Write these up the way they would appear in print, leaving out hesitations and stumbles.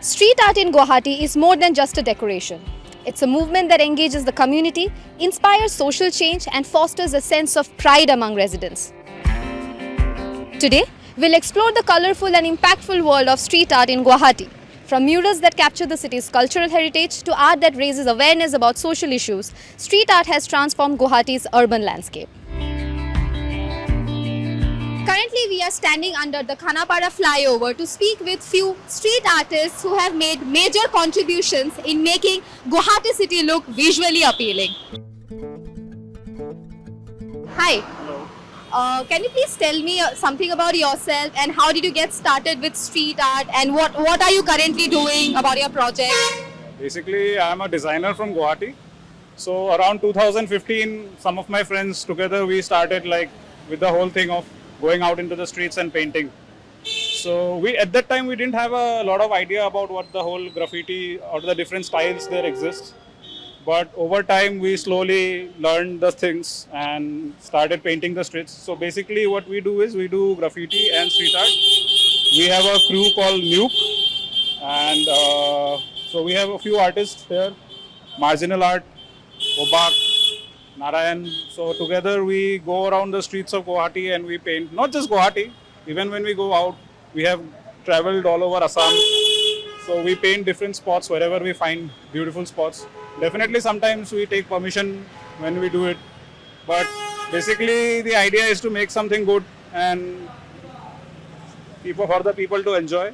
Street art in Guwahati is more than just a decoration. It's a movement that engages the community, inspires social change, and fosters a sense of pride among residents. Today, we'll explore the colorful and impactful world of street art in Guwahati. From murals that capture the city's cultural heritage to art that raises awareness about social issues, street art has transformed Guwahati's urban landscape. Currently, we are standing under the Khanapara flyover to speak with few street artists who have made major contributions in making Guwahati city look visually appealing. Hi. Hello. Can you please tell me something about yourself and how did you get started with street art and what are you currently doing about your project? Basically, I'm a designer from Guwahati. So around 2015, some of my friends together, we started with the whole thing of going out into the streets and painting. So at that time, we didn't have a lot of idea about what the whole graffiti or the different styles there exist. But over time, we slowly learned the things and started painting the streets. So basically what we do is we do graffiti and street art. We have a crew called Nuke, and so we have a few artists here, Marginal Art, Obak, Narayan. So together we go around the streets of Guwahati and we paint, not just Guwahati, even when we go out, we have traveled all over Assam. So we paint different spots wherever we find beautiful spots. Definitely sometimes we take permission when we do it. But basically the idea is to make something good and for the people to enjoy.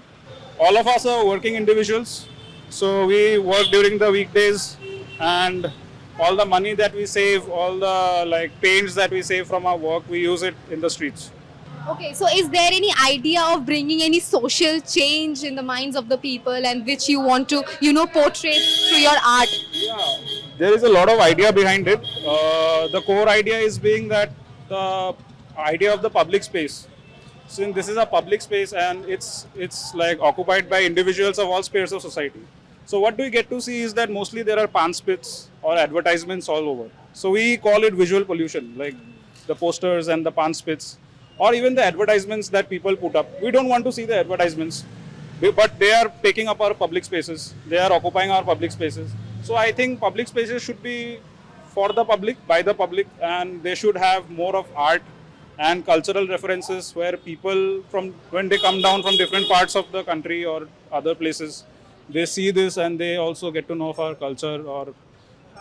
All of us are working individuals. So we work during the weekdays and all the money that we save, all the paints that we save from our work, we use it in the streets. Okay, so is there any idea of bringing any social change in the minds of the people and which you want to, portray through your art? Yeah, there is a lot of idea behind it. The core idea is being that the idea of the public space. Since this is a public space and it's occupied by individuals of all spheres of society. So what we get to see is that mostly there are pan spits or advertisements all over. So we call it visual pollution, like the posters and the pan spits, or even the advertisements that people put up. We don't want to see the advertisements, but they are taking up our public spaces. They are occupying our public spaces. So I think public spaces should be for the public, by the public, and they should have more of art and cultural references where people when they come down from different parts of the country or other places, they see this and they also get to know of our culture or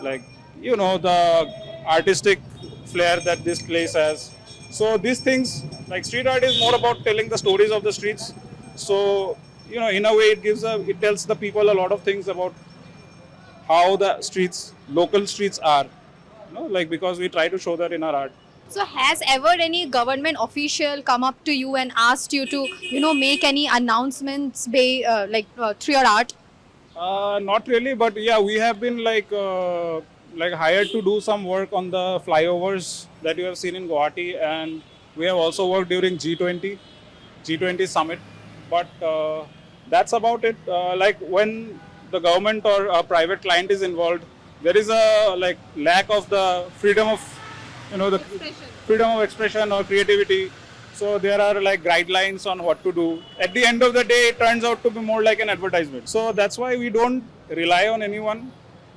the artistic flair that this place has. So these things, like street art is more about telling the stories of the streets. So, in a way it tells the people a lot of things about how the streets, local streets are, because we try to show that in our art. So has ever any government official come up to you and asked you to, make any announcements through your art? Not really, but yeah, we have been hired to do some work on the flyovers that you have seen in Guwahati, and we have also worked during G20 summit. But that's about it. When the government or a private client is involved, there is a lack of the freedom of freedom of expression or creativity. So there are guidelines on what to do. At the end of the day, it turns out to be more like an advertisement. So that's why we don't rely on anyone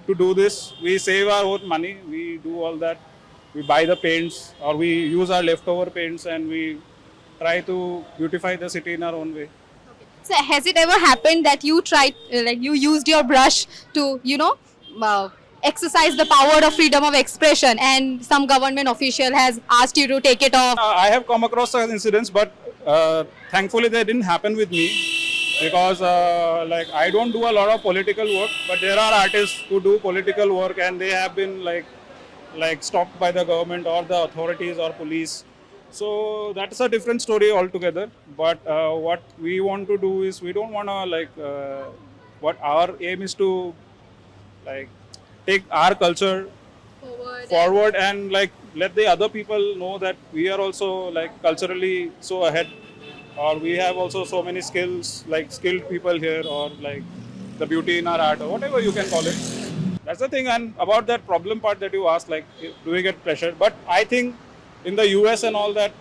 to do this. We save our own money. We do all that. We buy the paints or we use our leftover paints and we try to beautify the city in our own way. So has it ever happened that you tried, you used your brush to, exercise the power of freedom of expression and some government official has asked you to take it off? I have come across such incidents, but thankfully they didn't happen with me because I don't do a lot of political work, but there are artists who do political work and they have been stopped by the government or the authorities or police. So that's a different story altogether. But what we want to do is we don't want to what our aim is to take our culture forward and let the other people know that we are also culturally so ahead, or we have also so many skills, skilled people here, or the beauty in our art or whatever you can call it. That's the thing. And about that problem part that you asked, do we get pressure? But I think in the US and all that,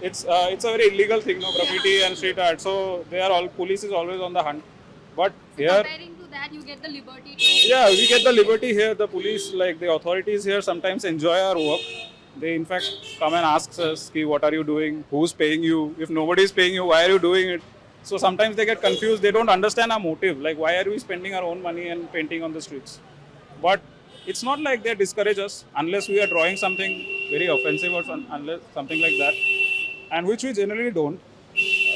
it's a very illegal thing, graffiti and street art. So police is always on the hunt. But Here, Comparing to that, you get the liberty to... yeah, we get the liberty here. The police, like the authorities here, sometimes enjoy our work. They, in fact, come and ask us, "Ki, what are you doing? Who's paying you? If nobody is paying you, why are you doing it?" So sometimes they get confused. They don't understand our motive. Like, why are we spending our own money and painting on the streets? But it's not like they discourage us unless we are drawing something very offensive or unless something like that, and which we generally don't,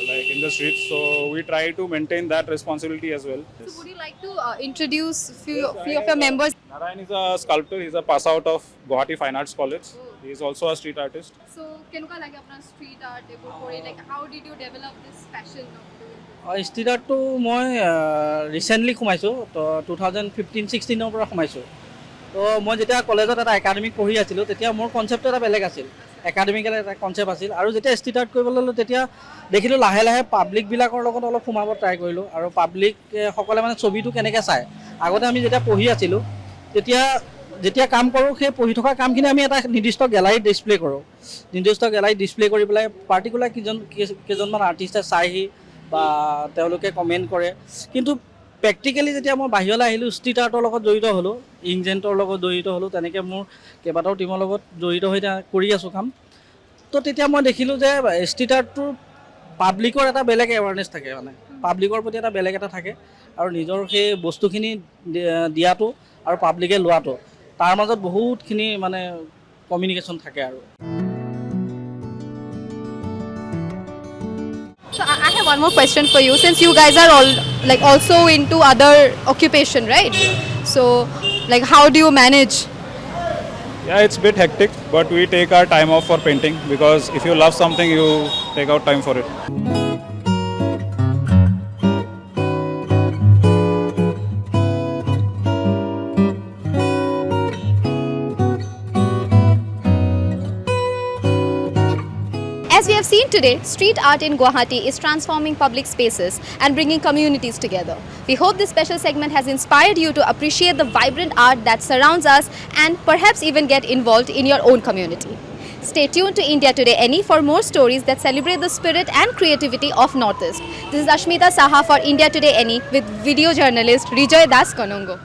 like in the streets. So we try to maintain that responsibility as well. So would you like to introduce few of your members? Narayan is a sculptor. He's a pass out of Guwahati Fine Arts College. He is also a street artist. So কেনেকুৱা লাগে আপোনাৰ street art এইবোৰ কৰি, like how did you develop this passion of doing this? Street আৰ্টটো মই recently সোমাইছোঁ, তো 2015-16 পৰা সোমাইছোঁ। তো মই যেতিয়া কলেজত এটা একাডেমিক পঢ়ি আছিলোঁ তেতিয়া মোৰ কনচেপ্ট এটা বেলেগ আছিল, একাডেমিকেল এটা কনচেপ্ট আছিল। আৰু যেতিয়া ষ্ট্ৰীট আৰ্ট কৰিবলৈ ল'লোঁ তেতিয়া দেখিলোঁ লাহে লাহে পাব্লিকবিলাকৰ লগত অলপ সোমাব ট্ৰাই কৰিলোঁ। আৰু পাব্লিকসকলে মানে ছবিটো কেনেকৈ চায়, আগতে আমি যেতিয়া পঢ়ি আছিলোঁ যেতিয়া কাম কৰোঁ সেই পঢ়ি থকা কামখিনি আমি এটা নিৰ্দিষ্ট গেলাৰীত ডিছপ্লে কৰোঁ। নিৰ্দিষ্ট গেলাৰীত ডিছপ্লে কৰি পেলাই পাৰ্টিকুলাৰ কেইজনমান আৰ্টিষ্টে চাইহি বা তেওঁলোকে কমেণ্ট কৰে। কিন্তু প্ৰেক্টিকেলি যেতিয়া মই বাহিৰলৈ আহিলোঁ, ষ্ট্ৰীট আৰ্টৰ লগত জড়িত হ'লোঁ, ইংজেন্টৰ লগত জড়িত হ'লোঁ, তেনেকৈ মোৰ কেইবাটাও টীমৰ লগত জড়িত হৈ কৰি আছোঁ কাম। তো তেতিয়া মই দেখিলোঁ যে ষ্ট্ৰীট আৰ্টটোৰ পাব্লিকৰ এটা বেলেগ এৱাৰনেছ থাকে, মানে পাব্লিকৰ প্ৰতি এটা বেলেগ এটা থাকে। আৰু নিজৰ সেই বস্তুখিনি দিয়াটো আৰু পাব্লিকে লোৱাটো, তাৰ মাজত বহুতখিনি মানে কমিউনিকেশ্যন থাকে আৰু। So I have one more question for you. Since you guys are all like also into other occupation, right? So like how do you manage? Yeah, it's a bit hectic, but we take our time off for painting because if you love something, you take out time for it. As we have seen today, street art in Guwahati is transforming public spaces and bringing communities together. We hope this special segment has inspired you to appreciate the vibrant art that surrounds us and perhaps even get involved in your own community. Stay tuned to IndiaTodayNE for more stories that celebrate the spirit and creativity of Northeast. This is Ashmita Saha for IndiaTodayNE with video journalist Rijoy Das Konongo.